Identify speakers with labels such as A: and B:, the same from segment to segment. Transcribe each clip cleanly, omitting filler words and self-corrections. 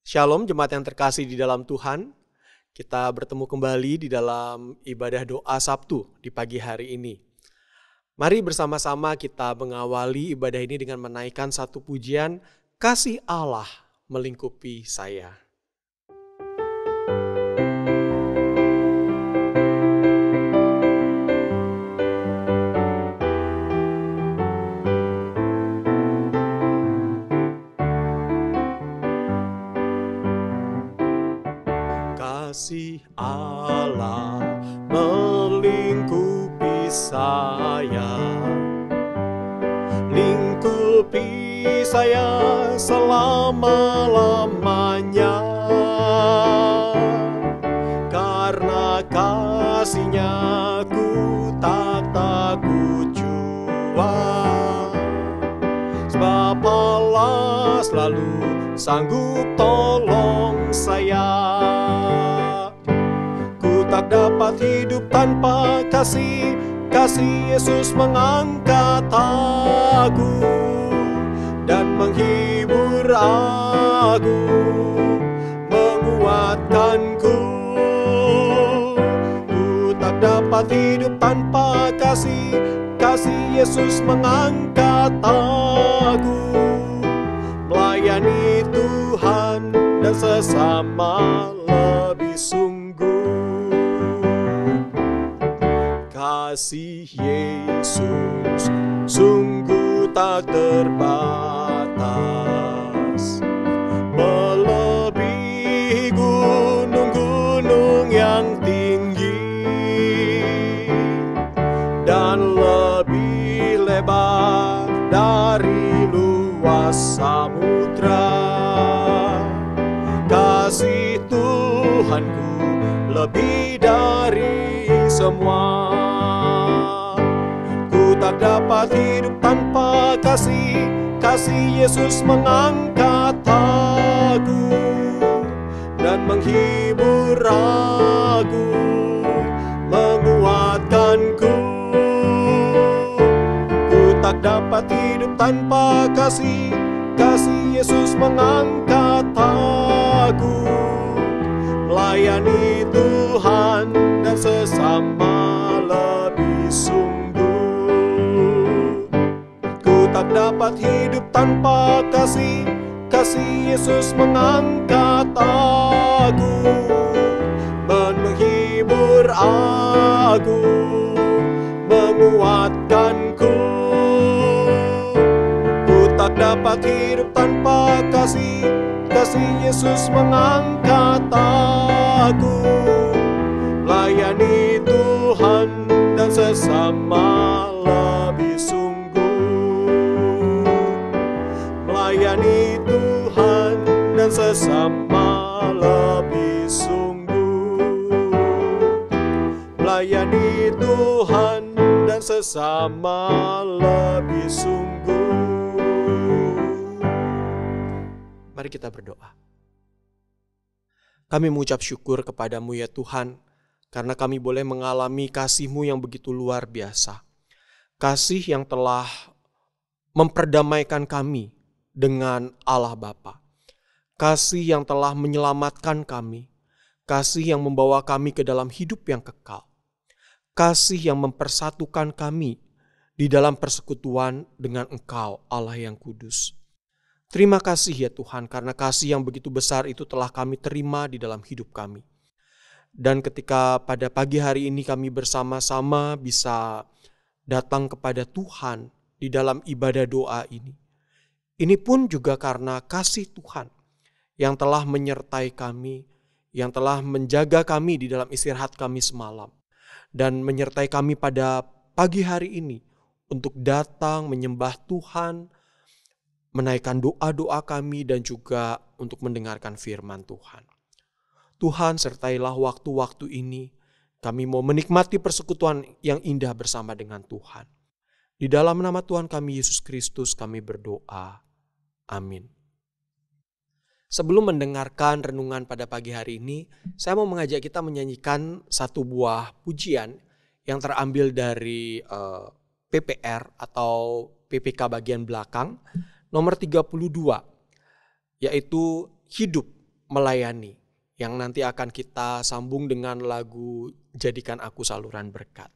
A: Shalom jemaat yang terkasih di dalam Tuhan. Kita bertemu kembali di dalam ibadah doa Sabtu di pagi hari ini. Mari bersama-sama kita mengawali ibadah ini dengan menaikkan satu pujian, Kasih Allah melingkupi saya. Kasih Allah melingkupi saya, lingkupi saya selama-lamanya. Karena kasih-Nya ku tak takut jua, sebab Allah selalu sanggup tolong saya. Tak dapat hidup tanpa kasih Yesus mengangkat aku dan menghibur aku, menguatkanku. Ku tak dapat hidup tanpa kasih Yesus mengangkat aku, melayani Tuhan dan sesama lebih sungguh. Kasih Yesus sungguh tak terbatas, melebihi gunung-gunung yang tinggi dan lebih lebar dari luas samudra. Kasih Tuhanku lebih dari semua. Ku tak dapat hidup tanpa kasih Yesus mengangkat aku dan menghibur aku, menguatkanku. Ku tak dapat hidup tanpa kasih Yesus mengangkat aku, melayani Tuhan dan sesama lebih sungguh. Ku tak dapat hidup tanpa kasih Yesus mengangkat aku dan menghibur aku, menguatkanku. Ku tak dapat hidup tanpa kasih Yesus mengangkat aku, melayani Tuhan dan sesama lebih sungguh. Melayani Tuhan dan sesama lebih sungguh. Melayani Tuhan dan sesama lebih sungguh. Mari kita berdoa. Kami mengucap syukur kepadamu ya Tuhan, karena kami boleh mengalami kasih-Mu yang begitu luar biasa. Kasih yang telah memperdamaikan kami dengan Allah Bapa. Kasih yang telah menyelamatkan kami. Kasih yang membawa kami ke dalam hidup yang kekal. Kasih yang mempersatukan kami di dalam persekutuan dengan Engkau, Allah yang kudus. Terima kasih ya Tuhan, karena kasih yang begitu besar itu telah kami terima di dalam hidup kami. Dan ketika pada pagi hari ini kami bersama-sama bisa datang kepada Tuhan di dalam ibadah doa ini. Ini pun juga karena kasih Tuhan yang telah menyertai kami, yang telah menjaga kami di dalam istirahat kami semalam. Dan menyertai kami pada pagi hari ini untuk datang menyembah Tuhan, menaikkan doa-doa kami dan juga untuk mendengarkan firman Tuhan. Tuhan sertailah waktu-waktu ini, kami mau menikmati persekutuan yang indah bersama dengan Tuhan. Di dalam nama Tuhan kami Yesus Kristus kami berdoa. Amin. Sebelum mendengarkan renungan pada pagi hari ini, saya mau mengajak kita menyanyikan satu buah pujian yang terambil dari PPR atau PPK bagian belakang nomor 32, yaitu hidup melayani, yang nanti akan kita sambung dengan lagu Jadikan Aku Saluran Berkat.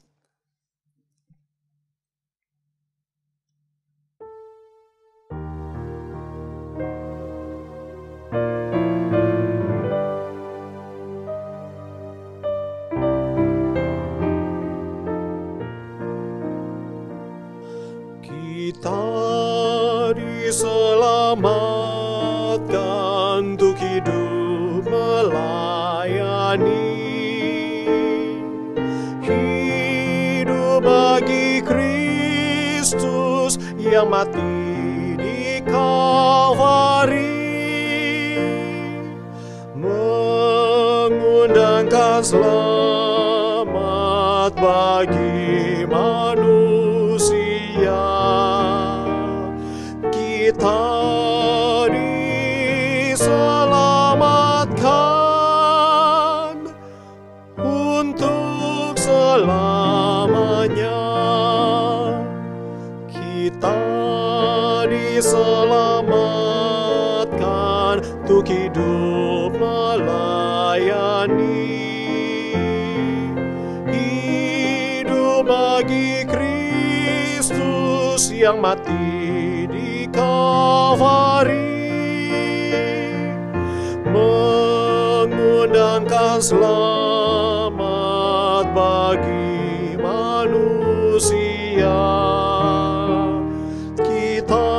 A: Kita diselamatkan untuk hidup melayani, hidup bagi Kristus yang mati di Kalvari, mengundangkan selamat bagi manusia. Kita diselamatkan untuk selamanya. Kita diselamatkan untuk hidup melayani, hidup bagi Kristus yang mati di Kalvari, mengundangkan selamat bagi manusia. Kita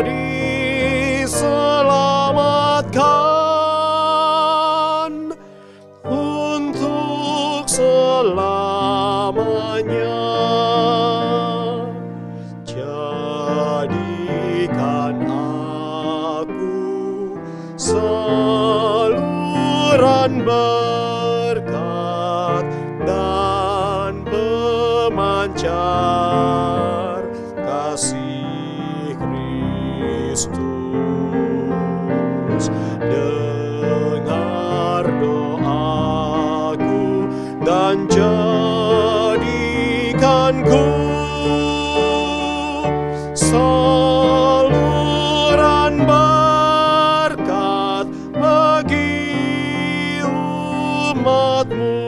A: diselamatkan untuk selamanya. Jadikan aku saluran berkat dan pemancar kasih Kristus. Dengar doaku dan jadikanku saluran berkat bagi umat-Mu.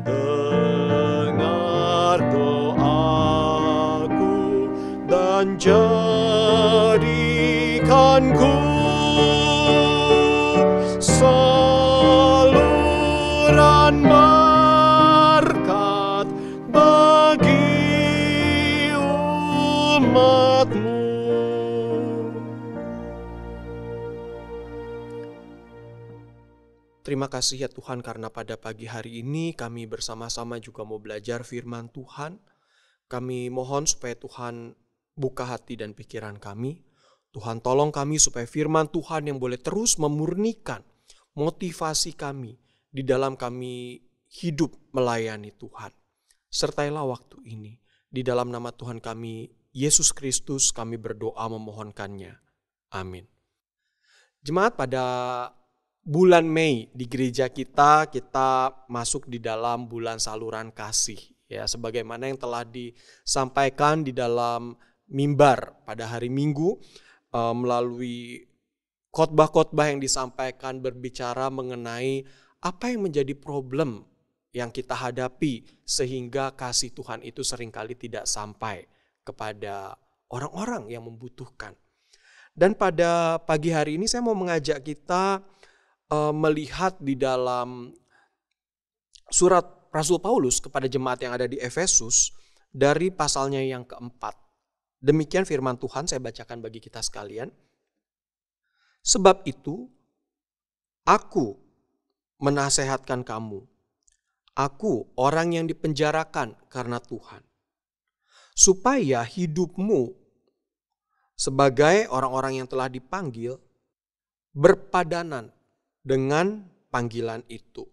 A: Dengar doaku dan jadikanku saluran berkat bagi umat-Mu. Terima kasih ya Tuhan, karena pada pagi hari ini kami bersama-sama juga mau belajar firman Tuhan. Kami mohon supaya Tuhan buka hati dan pikiran kami. Tuhan tolong kami supaya firman Tuhan yang boleh terus memurnikan motivasi kami di dalam kami hidup melayani Tuhan. Sertailah waktu ini. Di dalam nama Tuhan kami, Yesus Kristus, kami berdoa memohonkannya. Amin. Jemaat, pada bulan Mei di gereja kita masuk di dalam bulan saluran kasih. Ya, sebagaimana yang telah disampaikan di dalam mimbar pada hari Minggu, melalui khotbah-khotbah yang disampaikan berbicara mengenai apa yang menjadi problem yang kita hadapi sehingga kasih Tuhan itu seringkali tidak sampai kepada orang-orang yang membutuhkan. Dan pada pagi hari ini saya mau mengajak kita melihat di dalam surat Rasul Paulus kepada jemaat yang ada di Efesus dari pasalnya yang keempat. Demikian firman Tuhan, saya bacakan bagi kita sekalian. Sebab itu, aku menasehatkan kamu, aku orang yang dipenjarakan karena Tuhan, supaya hidupmu sebagai orang-orang yang telah dipanggil berpadanan dengan panggilan itu.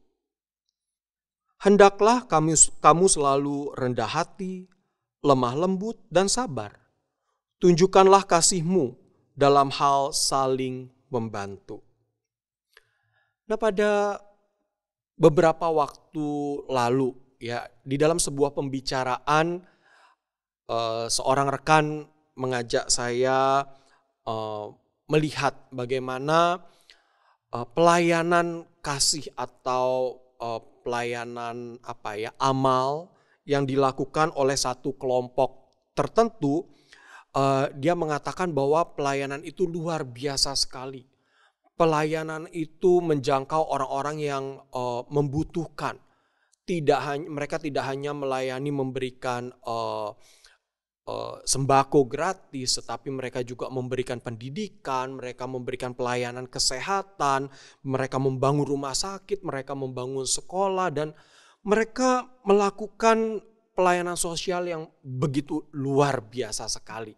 A: Hendaklah kamu selalu rendah hati, lemah lembut, dan sabar. Tunjukkanlah kasih-Mu dalam hal saling membantu. Nah, pada beberapa waktu lalu, ya, di dalam sebuah pembicaraan, seorang rekan mengajak saya melihat bagaimana pelayanan kasih atau pelayanan amal yang dilakukan oleh satu kelompok tertentu. Dia mengatakan bahwa pelayanan itu luar biasa sekali. Pelayanan itu menjangkau orang-orang yang membutuhkan. Mereka tidak hanya melayani memberikan sembako gratis, tetapi mereka juga memberikan pendidikan, mereka memberikan pelayanan kesehatan, mereka membangun rumah sakit, mereka membangun sekolah, dan mereka melakukan pelayanan sosial yang begitu luar biasa sekali.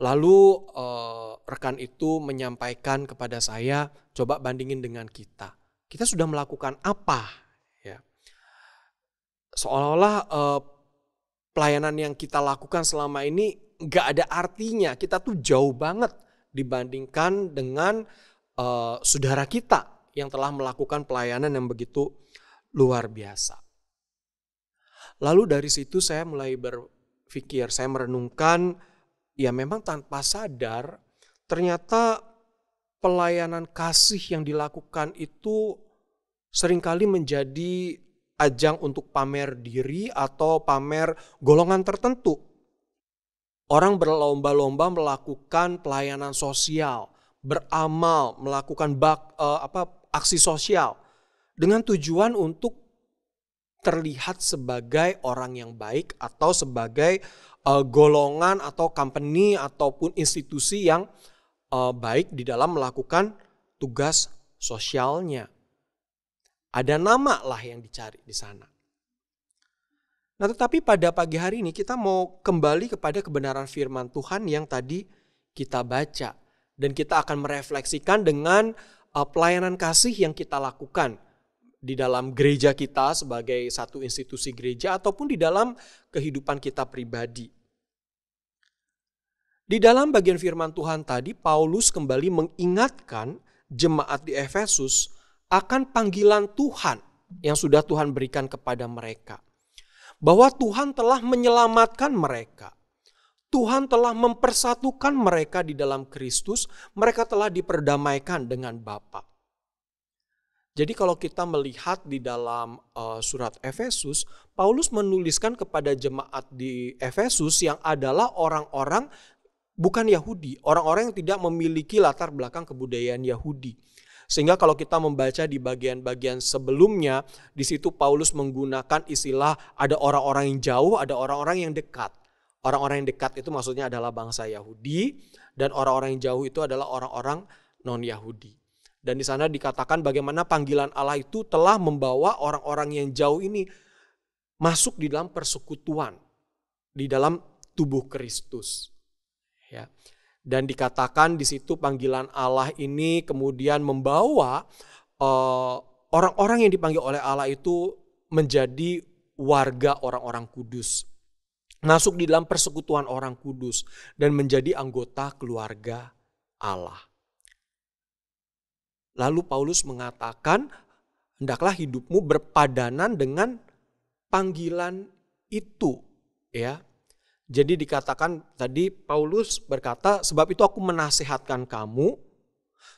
A: Lalu rekan itu menyampaikan kepada saya, coba bandingin dengan kita. Kita sudah melakukan apa? Ya. Seolah-olah pelayanan yang kita lakukan selama ini gak ada artinya. Kita tuh jauh banget dibandingkan dengan saudara kita yang telah melakukan pelayanan yang begitu luar biasa. Lalu dari situ saya mulai berpikir, saya merenungkan, ya memang tanpa sadar ternyata pelayanan kasih yang dilakukan itu seringkali menjadi ajang untuk pamer diri atau pamer golongan tertentu. Orang berlomba-lomba melakukan pelayanan sosial, beramal, melakukan aksi sosial dengan tujuan untuk terlihat sebagai orang yang baik atau sebagai golongan atau company ataupun institusi yang baik di dalam melakukan tugas sosialnya. Ada nama lah yang dicari di sana. Nah, tetapi pada pagi hari ini kita mau kembali kepada kebenaran firman Tuhan yang tadi kita baca. Dan kita akan merefleksikan dengan pelayanan kasih yang kita lakukan di dalam gereja kita sebagai satu institusi gereja ataupun di dalam kehidupan kita pribadi. Di dalam bagian firman Tuhan tadi, Paulus kembali mengingatkan jemaat di Efesus akan panggilan Tuhan yang sudah Tuhan berikan kepada mereka. Bahwa Tuhan telah menyelamatkan mereka. Tuhan telah mempersatukan mereka di dalam Kristus. Mereka telah diperdamaikan dengan Bapa. Jadi kalau kita melihat di dalam surat Efesus, Paulus menuliskan kepada jemaat di Efesus yang adalah orang-orang bukan Yahudi. Orang-orang yang tidak memiliki latar belakang kebudayaan Yahudi. Sehingga kalau kita membaca di bagian-bagian sebelumnya, di situ Paulus menggunakan istilah ada orang-orang yang jauh, ada orang-orang yang dekat. Orang-orang yang dekat itu maksudnya adalah bangsa Yahudi, dan orang-orang yang jauh itu adalah orang-orang non-Yahudi. Dan di sana dikatakan bagaimana panggilan Allah itu telah membawa orang-orang yang jauh ini masuk di dalam persekutuan, di dalam tubuh Kristus. Ya. Dan dikatakan di situ panggilan Allah ini kemudian membawa orang-orang yang dipanggil oleh Allah itu menjadi warga orang-orang kudus. Masuk di dalam persekutuan orang kudus dan menjadi anggota keluarga Allah. Lalu Paulus mengatakan, hendaklah hidupmu berpadanan dengan panggilan itu, ya. Jadi dikatakan tadi Paulus berkata, sebab itu aku menasihatkan kamu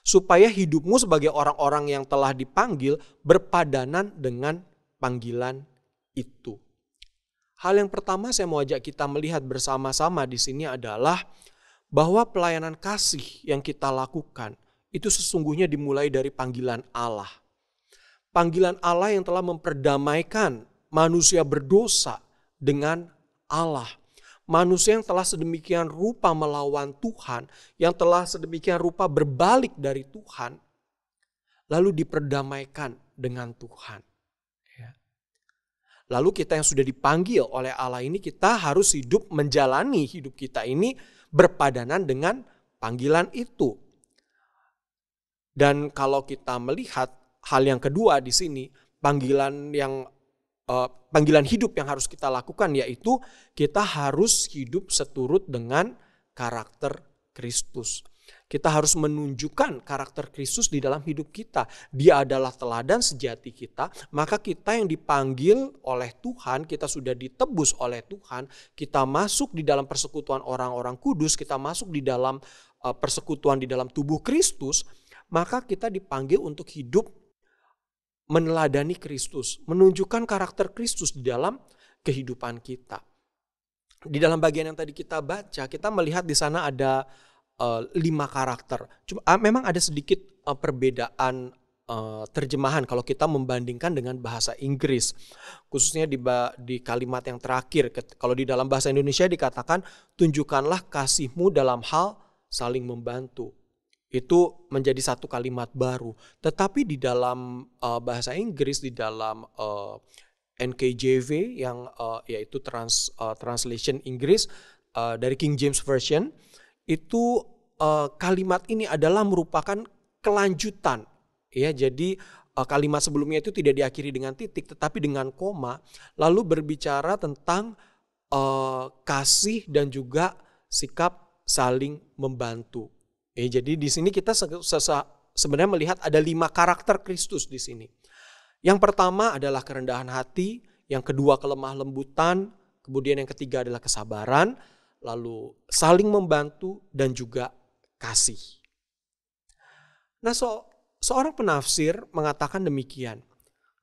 A: supaya hidupmu sebagai orang-orang yang telah dipanggil berpadanan dengan panggilan itu. Hal yang pertama saya mau ajak kita melihat bersama-sama di sini adalah bahwa pelayanan kasih yang kita lakukan itu sesungguhnya dimulai dari panggilan Allah. Panggilan Allah yang telah memperdamaikan manusia berdosa dengan Allah. Manusia yang telah sedemikian rupa melawan Tuhan, yang telah sedemikian rupa berbalik dari Tuhan, lalu diperdamaikan dengan Tuhan. Ya. Lalu kita yang sudah dipanggil oleh Allah ini, kita harus hidup menjalani hidup kita ini berpadanan dengan panggilan itu. Dan kalau kita melihat hal yang kedua di sini, panggilan hidup yang harus kita lakukan yaitu kita harus hidup seturut dengan karakter Kristus. Kita harus menunjukkan karakter Kristus di dalam hidup kita. Dia adalah teladan sejati kita. Maka kita yang dipanggil oleh Tuhan, kita sudah ditebus oleh Tuhan. Kita masuk di dalam persekutuan orang-orang kudus. Kita masuk di dalam persekutuan di dalam tubuh Kristus, maka kita dipanggil untuk hidup meneladani Kristus, menunjukkan karakter Kristus di dalam kehidupan kita. Di dalam bagian yang tadi kita baca, kita melihat di sana ada 5 karakter. Memang ada sedikit perbedaan terjemahan kalau kita membandingkan dengan bahasa Inggris, khususnya di kalimat yang terakhir. Kalau di dalam bahasa Indonesia dikatakan, tunjukkanlah kasihmu dalam hal saling membantu. Itu menjadi satu kalimat baru. Tetapi di dalam bahasa Inggris, di dalam NKJV yang yaitu translation Inggris dari King James Version, itu kalimat ini adalah merupakan kelanjutan, ya. Jadi kalimat sebelumnya itu tidak diakhiri dengan titik tetapi dengan koma, lalu berbicara tentang kasih dan juga sikap saling membantu. Jadi di sini kita sebenarnya melihat ada 5 karakter Kristus di sini. Yang pertama adalah kerendahan hati, yang kedua kelemah lembutan, kemudian yang ketiga adalah kesabaran, lalu saling membantu dan juga kasih. Nah, seorang penafsir mengatakan demikian.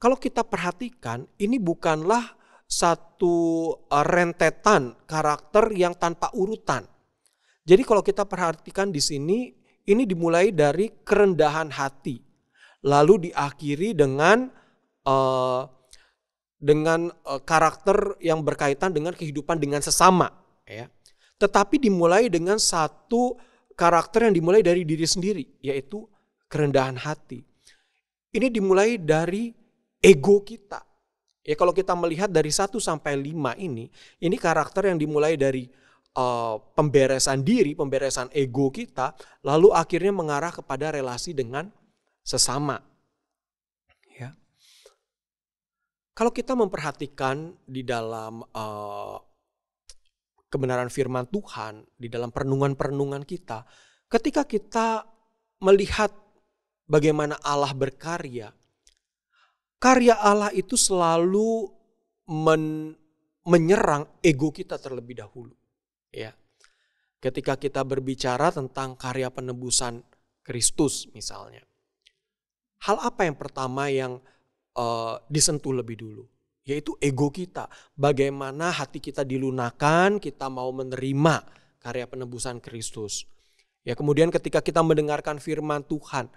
A: Kalau kita perhatikan, ini bukanlah satu rentetan karakter yang tanpa urutan. Jadi kalau kita perhatikan di sini, ini dimulai dari kerendahan hati, lalu diakhiri dengan karakter yang berkaitan dengan kehidupan dengan sesama, ya. Tetapi dimulai dengan satu karakter yang dimulai dari diri sendiri, yaitu kerendahan hati. Ini dimulai dari ego kita. Ya, kalau kita melihat dari 1 sampai 5 ini karakter yang dimulai dari pemberesan diri, pemberesan ego kita, lalu akhirnya mengarah kepada relasi dengan sesama. Ya. Kalau kita memperhatikan di dalam kebenaran firman Tuhan, di dalam perenungan-perenungan kita, ketika kita melihat bagaimana Allah berkarya, karya Allah itu selalu menyerang ego kita terlebih dahulu. Ya, ketika kita berbicara tentang karya penebusan Kristus misalnya, hal apa yang pertama yang disentuh lebih dulu? Yaitu ego kita. Bagaimana hati kita dilunakan, kita mau menerima karya penebusan Kristus. Ya, kemudian ketika kita mendengarkan firman Tuhan,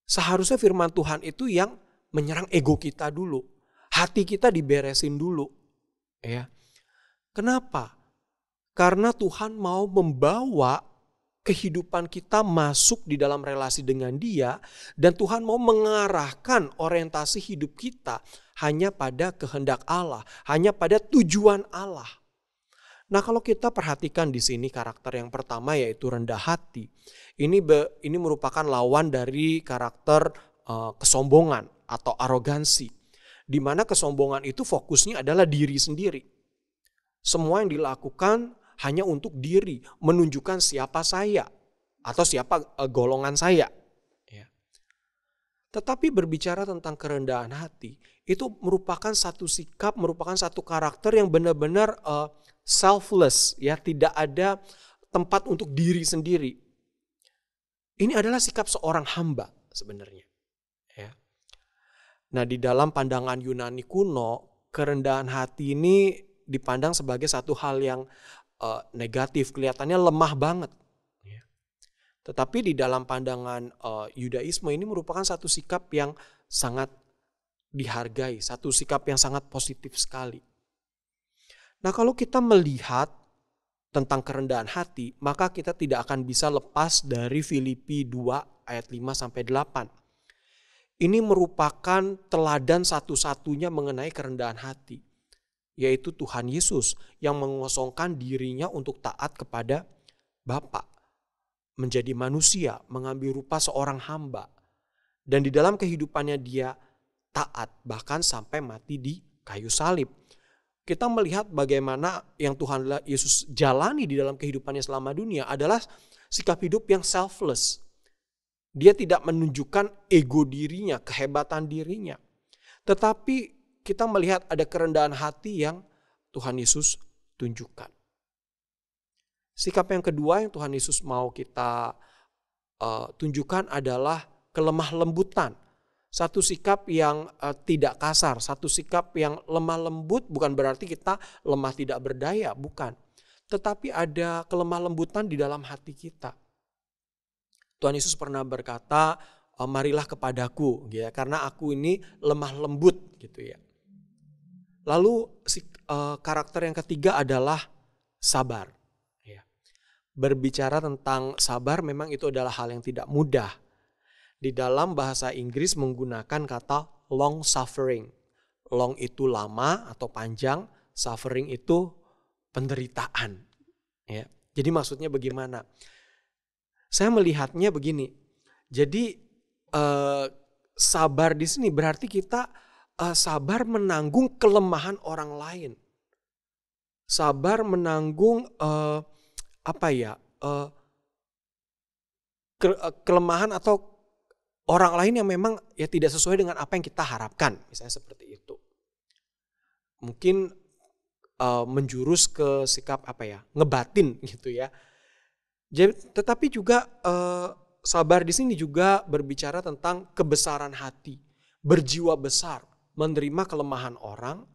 A: seharusnya firman Tuhan itu yang menyerang ego kita dulu. Hati kita diberesin dulu. Ya. Kenapa? Karena Tuhan mau membawa kehidupan kita masuk di dalam relasi dengan Dia, dan Tuhan mau mengarahkan orientasi hidup kita hanya pada kehendak Allah, hanya pada tujuan Allah. Nah, kalau kita perhatikan di sini karakter yang pertama yaitu rendah hati. Ini merupakan lawan dari karakter kesombongan atau arogansi, di mana kesombongan itu fokusnya adalah diri sendiri. Semua yang dilakukan hanya untuk diri, menunjukkan siapa saya atau siapa golongan saya. Ya. Tetapi berbicara tentang kerendahan hati, itu merupakan satu sikap, merupakan satu karakter yang benar-benar selfless, ya, tidak ada tempat untuk diri sendiri. Ini adalah sikap seorang hamba sebenarnya. Ya. Nah, di dalam pandangan Yunani kuno, kerendahan hati ini dipandang sebagai satu hal yang negatif, kelihatannya lemah banget. Ya. Tetapi di dalam pandangan Yudaisme ini merupakan satu sikap yang sangat dihargai, satu sikap yang sangat positif sekali. Nah, kalau kita melihat tentang kerendahan hati, maka kita tidak akan bisa lepas dari Filipi 2 ayat 5-8. Ini merupakan teladan satu-satunya mengenai kerendahan hati, yaitu Tuhan Yesus yang mengosongkan dirinya untuk taat kepada Bapa, menjadi manusia, mengambil rupa seorang hamba, dan di dalam kehidupannya Dia taat bahkan sampai mati di kayu salib. Kita melihat bagaimana yang Tuhan Yesus jalani di dalam kehidupannya selama dunia adalah sikap hidup yang selfless. Dia tidak menunjukkan ego dirinya, kehebatan dirinya, tetapi kita melihat ada kerendahan hati yang Tuhan Yesus tunjukkan. Sikap yang kedua yang Tuhan Yesus mau kita tunjukkan adalah kelemah lembutan. Satu sikap yang tidak kasar, satu sikap yang lemah lembut, bukan berarti kita lemah tidak berdaya, bukan. Tetapi ada kelemah lembutan di dalam hati kita. Tuhan Yesus pernah berkata, marilah kepadaku, ya, karena aku ini lemah lembut, gitu ya. Lalu karakter yang ketiga adalah sabar. Ya. Berbicara tentang sabar memang itu adalah hal yang tidak mudah. Di dalam bahasa Inggris menggunakan kata long suffering. Long itu lama atau panjang, suffering itu penderitaan. Ya. Jadi maksudnya bagaimana? Saya melihatnya begini. Jadi sabar di sini berarti kita sabar menanggung kelemahan orang lain. Sabar menanggung kelemahan atau orang lain yang memang ya tidak sesuai dengan apa yang kita harapkan, misalnya seperti itu. Mungkin menjurus ke sikap ngebatin gitu ya. Jadi, tetapi juga sabar di sini juga berbicara tentang kebesaran hati, berjiwa besar, menerima kelemahan orang,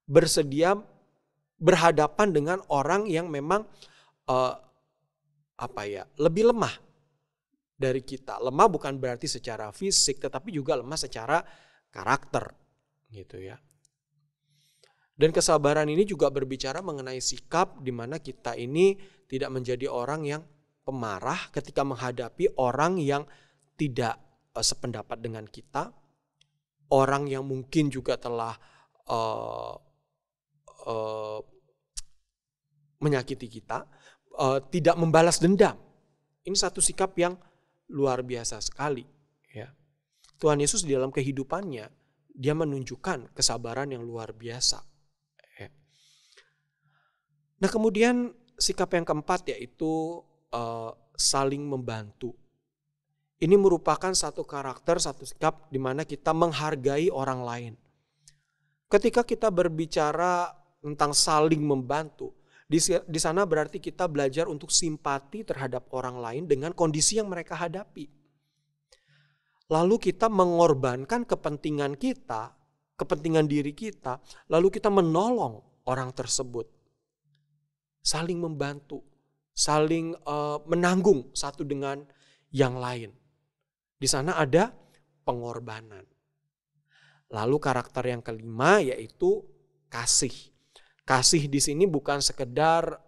A: bersedia berhadapan dengan orang yang memang lebih lemah dari kita. Lemah bukan berarti secara fisik, tetapi juga lemah secara karakter, gitu ya. Dan kesabaran ini juga berbicara mengenai sikap di mana kita ini tidak menjadi orang yang pemarah ketika menghadapi orang yang tidak sependapat dengan kita, orang yang mungkin juga telah menyakiti kita, tidak membalas dendam. Ini satu sikap yang luar biasa sekali. Ya. Tuhan Yesus di dalam kehidupannya, dia menunjukkan kesabaran yang luar biasa. Ya. Nah kemudian sikap yang keempat yaitu saling membantu. Ini merupakan satu karakter, satu sikap di mana kita menghargai orang lain. Ketika kita berbicara tentang saling membantu, di sana berarti kita belajar untuk simpati terhadap orang lain dengan kondisi yang mereka hadapi. Lalu kita mengorbankan kepentingan kita, kepentingan diri kita, lalu kita menolong orang tersebut. Saling membantu, saling menanggung satu dengan yang lain. Di sana ada pengorbanan. Lalu karakter yang kelima yaitu kasih. Kasih di sini bukan sekedar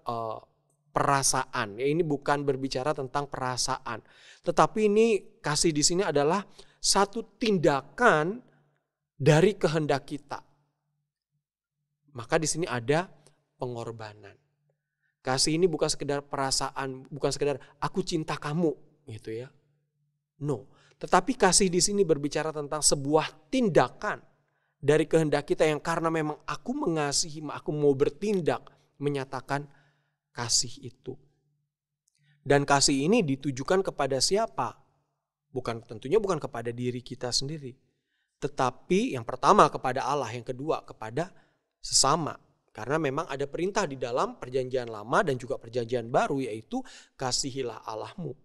A: perasaan. Ya, ini bukan berbicara tentang perasaan. Tetapi ini kasih di sini adalah satu tindakan dari kehendak kita. Maka di sini ada pengorbanan. Kasih ini bukan sekedar perasaan, bukan sekedar aku cinta kamu, gitu ya. No, tetapi kasih di sini berbicara tentang sebuah tindakan dari kehendak kita yang karena memang aku mengasihi, aku mau bertindak menyatakan kasih itu. Dan kasih ini ditujukan kepada siapa? Tentunya bukan kepada diri kita sendiri. Tetapi yang pertama kepada Allah, yang kedua kepada sesama. Karena memang ada perintah di dalam perjanjian lama dan juga perjanjian baru yaitu kasihilah Allahmu.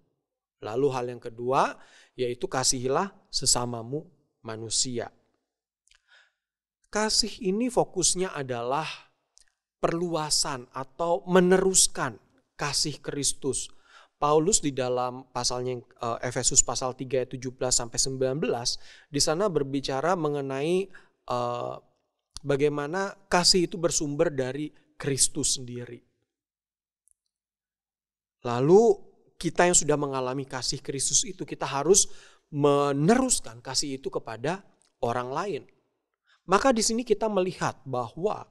A: Lalu hal yang kedua yaitu kasihilah sesamamu manusia. Kasih ini fokusnya adalah perluasan atau meneruskan kasih Kristus. Paulus di dalam pasalnya Efesus pasal 3 ayat 17 sampai 19 di sana berbicara mengenai bagaimana kasih itu bersumber dari Kristus sendiri. Lalu kita yang sudah mengalami kasih Kristus itu kita harus meneruskan kasih itu kepada orang lain. Maka di sini kita melihat bahwa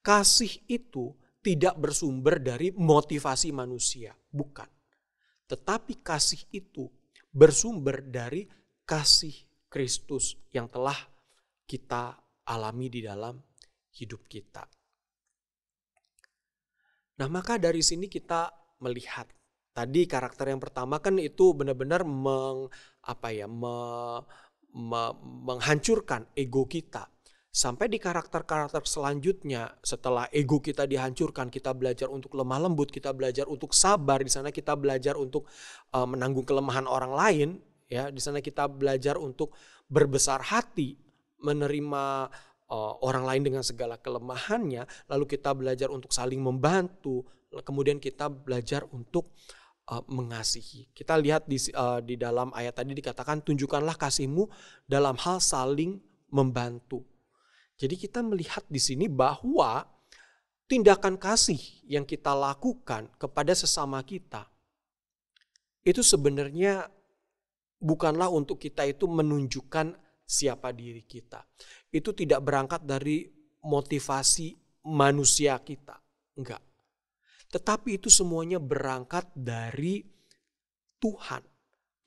A: kasih itu tidak bersumber dari motivasi manusia, bukan. Tetapi kasih itu bersumber dari kasih Kristus yang telah kita alami di dalam hidup kita. Nah, maka dari sini kita melihat tadi karakter yang pertama kan itu benar-benar menghancurkan ego kita. Sampai di karakter-karakter selanjutnya, setelah ego kita dihancurkan, kita belajar untuk lemah lembut, kita belajar untuk sabar. Di sana kita belajar untuk menanggung kelemahan orang lain. Ya, di sana kita belajar untuk berbesar hati, menerima orang lain dengan segala kelemahannya. Lalu kita belajar untuk saling membantu. Kemudian kita belajar untuk mengasihi. Kita lihat di dalam ayat tadi dikatakan, tunjukkanlah kasihmu dalam hal saling membantu. Jadi kita melihat di sini bahwa tindakan kasih yang kita lakukan kepada sesama kita itu sebenarnya bukanlah untuk kita itu menunjukkan siapa diri kita. Itu tidak berangkat dari motivasi manusia kita, enggak. Tetapi itu semuanya berangkat dari Tuhan.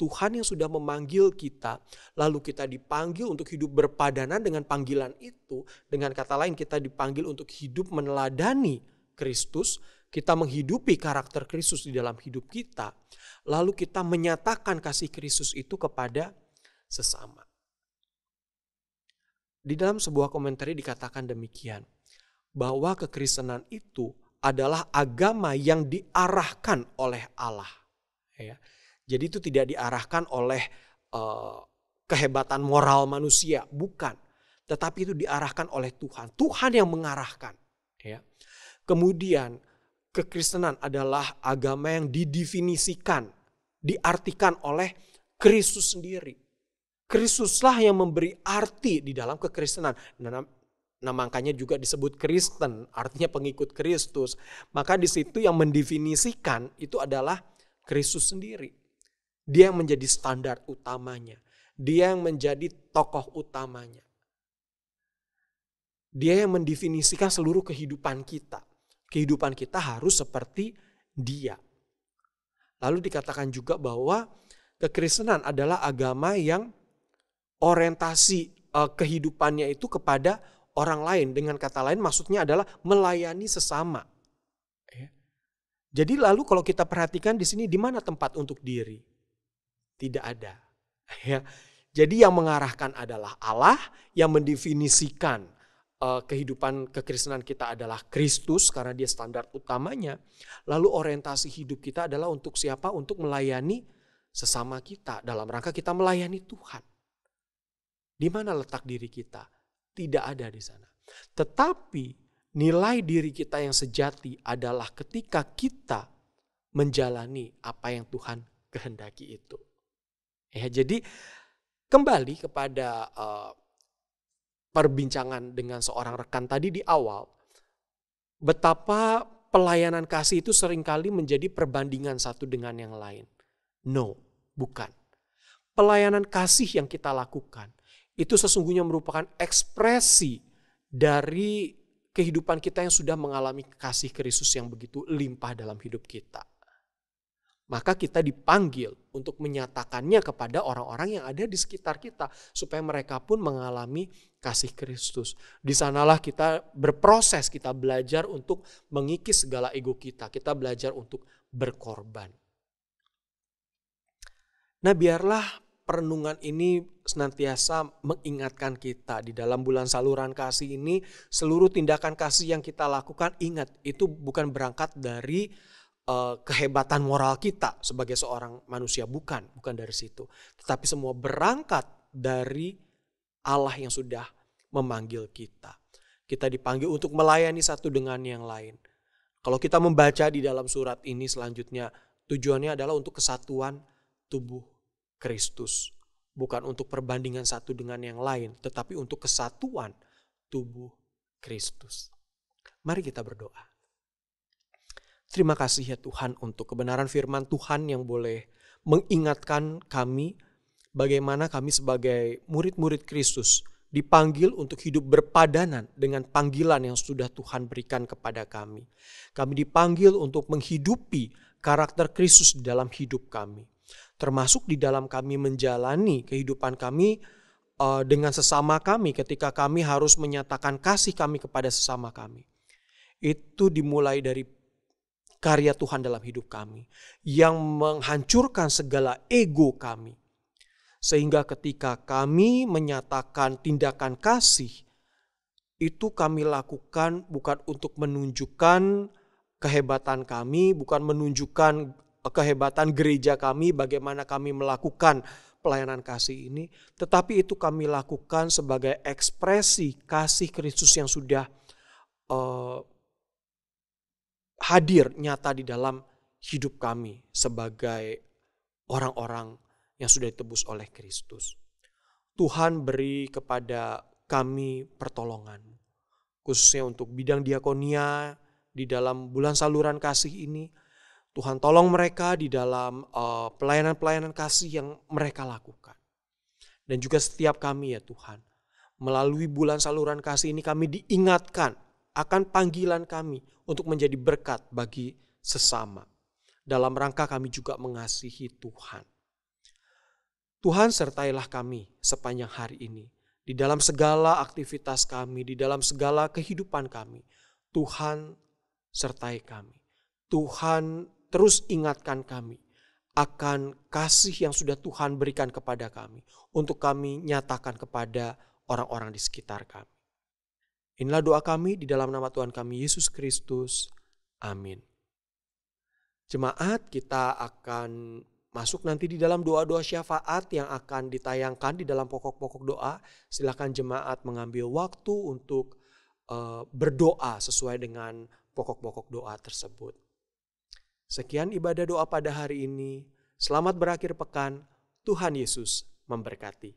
A: Tuhan yang sudah memanggil kita, lalu kita dipanggil untuk hidup berpadanan dengan panggilan itu. Dengan kata lain, kita dipanggil untuk hidup meneladani Kristus, kita menghidupi karakter Kristus di dalam hidup kita, lalu kita menyatakan kasih Kristus itu kepada sesama. Di dalam sebuah komentar dikatakan demikian, bahwa kekristenan itu adalah agama yang diarahkan oleh Allah. Ya. Jadi itu tidak diarahkan oleh kehebatan moral manusia, bukan. Tetapi itu diarahkan oleh Tuhan. Tuhan yang mengarahkan. Ya. Kemudian kekristenan adalah agama yang didefinisikan, diartikan oleh Kristus sendiri. Kristuslah yang memberi arti di dalam kekristenan. Nah, makanya juga disebut Kristen, artinya pengikut Kristus. Maka di situ yang mendefinisikan itu adalah Kristus sendiri. Dia yang menjadi standar utamanya. Dia yang menjadi tokoh utamanya. Dia yang mendefinisikan seluruh kehidupan kita. Kehidupan kita harus seperti dia. Lalu dikatakan juga bahwa kekristenan adalah agama yang orientasi kehidupannya itu kepada orang lain. Dengan kata lain maksudnya adalah melayani sesama. Jadi lalu kalau kita perhatikan di sini, di mana tempat untuk diri? Tidak ada. Ya. Jadi yang mengarahkan adalah Allah, yang mendefinisikan kehidupan kekristenan kita adalah Kristus karena dia standar utamanya. Lalu orientasi hidup kita adalah untuk siapa? Untuk melayani sesama kita dalam rangka kita melayani Tuhan. Di mana letak diri kita? Tidak ada di sana. Tetapi nilai diri kita yang sejati adalah ketika kita menjalani apa yang Tuhan kehendaki itu. Ya, jadi kembali kepada perbincangan dengan seorang rekan tadi di awal, betapa pelayanan kasih itu seringkali menjadi perbandingan satu dengan yang lain. No, bukan. Pelayanan kasih yang kita lakukan itu sesungguhnya merupakan ekspresi dari kehidupan kita yang sudah mengalami kasih Kristus yang begitu limpah dalam hidup kita. Maka kita dipanggil untuk menyatakannya kepada orang-orang yang ada di sekitar kita. Supaya mereka pun mengalami kasih Kristus. Di sanalah kita berproses, kita belajar untuk mengikis segala ego kita. Kita belajar untuk berkorban. Nah, biarlah perenungan ini senantiasa mengingatkan kita di dalam bulan saluran kasih ini. Seluruh tindakan kasih yang kita lakukan, ingat itu bukan berangkat dari kehebatan moral kita sebagai seorang manusia, bukan dari situ. Tetapi semua berangkat dari Allah yang sudah memanggil kita. Kita dipanggil untuk melayani satu dengan yang lain. Kalau kita membaca di dalam surat ini selanjutnya, tujuannya adalah untuk kesatuan tubuh Kristus. Bukan untuk perbandingan satu dengan yang lain, tetapi untuk kesatuan tubuh Kristus. Mari kita berdoa. Terima kasih ya Tuhan untuk kebenaran firman Tuhan yang boleh mengingatkan kami bagaimana kami sebagai murid-murid Kristus dipanggil untuk hidup berpadanan dengan panggilan yang sudah Tuhan berikan kepada kami. Kami dipanggil untuk menghidupi karakter Kristus di dalam hidup kami. Termasuk di dalam kami menjalani kehidupan kami dengan sesama kami ketika kami harus menyatakan kasih kami kepada sesama kami. Itu dimulai dari karya Tuhan dalam hidup kami yang menghancurkan segala ego kami. Sehingga ketika kami menyatakan tindakan kasih itu kami lakukan bukan untuk menunjukkan kehebatan kami, bukan menunjukkan kehebatan gereja kami, bagaimana kami melakukan pelayanan kasih ini, tetapi itu kami lakukan sebagai ekspresi kasih Kristus yang sudah hadir nyata di dalam hidup kami sebagai orang-orang yang sudah ditebus oleh Kristus. Tuhan beri kepada kami pertolongan, khususnya untuk bidang diakonia di dalam bulan saluran kasih ini. Tuhan tolong mereka di dalam pelayanan-pelayanan kasih yang mereka lakukan. Dan juga setiap kami ya Tuhan, melalui bulan saluran kasih ini kami diingatkan akan panggilan kami untuk menjadi berkat bagi sesama. Dalam rangka kami juga mengasihi Tuhan. Tuhan sertailah kami sepanjang hari ini. Di dalam segala aktivitas kami, di dalam segala kehidupan kami. Tuhan sertai kami. Tuhan terus ingatkan kami akan kasih yang sudah Tuhan berikan kepada kami. Untuk kami nyatakan kepada orang-orang di sekitar kami. Inilah doa kami di dalam nama Tuhan kami Yesus Kristus. Amin. Jemaat, kita akan masuk nanti di dalam doa-doa syafaat yang akan ditayangkan di dalam pokok-pokok doa. Silakan jemaat mengambil waktu untuk berdoa sesuai dengan pokok-pokok doa tersebut. Sekian ibadah doa pada hari ini. Selamat berakhir pekan. Tuhan Yesus memberkati.